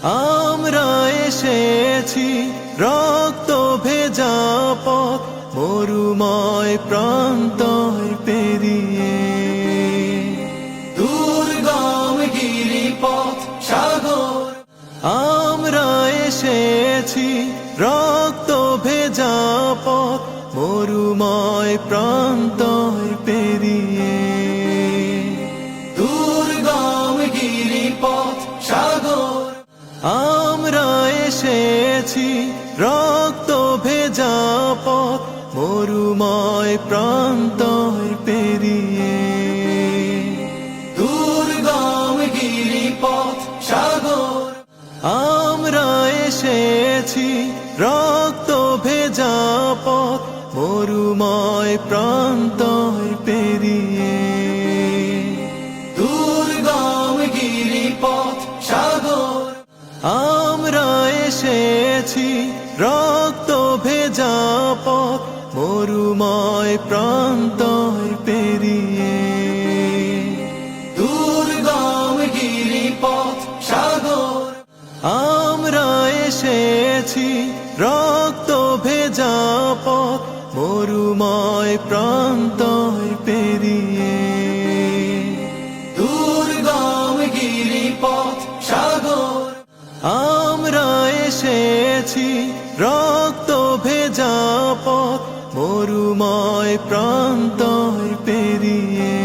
আমরা এসেছি রক্ত ভেজা পথ মরুময় প্রান্তর পেরিয়ে, দুর্গম গিরিপথ সাগর। আমরা এসেছি রক্ত ভেজা পথ মরুময় প্রান্তর পেরিয়ে, দুর্গম গিরিপথ সাগর। আমরা এসেছি রক্ত ভেজা পথ মরুময় প্রান্তর পেরিয়ে, দুর্গম গিরিপথ সাগর। আমরা এসেছি রক্ত ভেজা পথ মরুময় প্রান্তর পেরিয়ে, দুর্গম গিরিপথ সাগর। আমরা এসেছি রক্ত ভেজা পথ মরুময় প্রান্তর পেরিয়ে, দুর্গম গিরিপথ সাগর। আমরা এসেছি রক্ত ভেজা পথ মরুময় প্রান্তর পেরিয়ে, দুর্গম গিরিপথ সাগর। আমরা এসেছি রক্ত ভেজা পথ মরুময় প্রান্তর পেরিয়ে,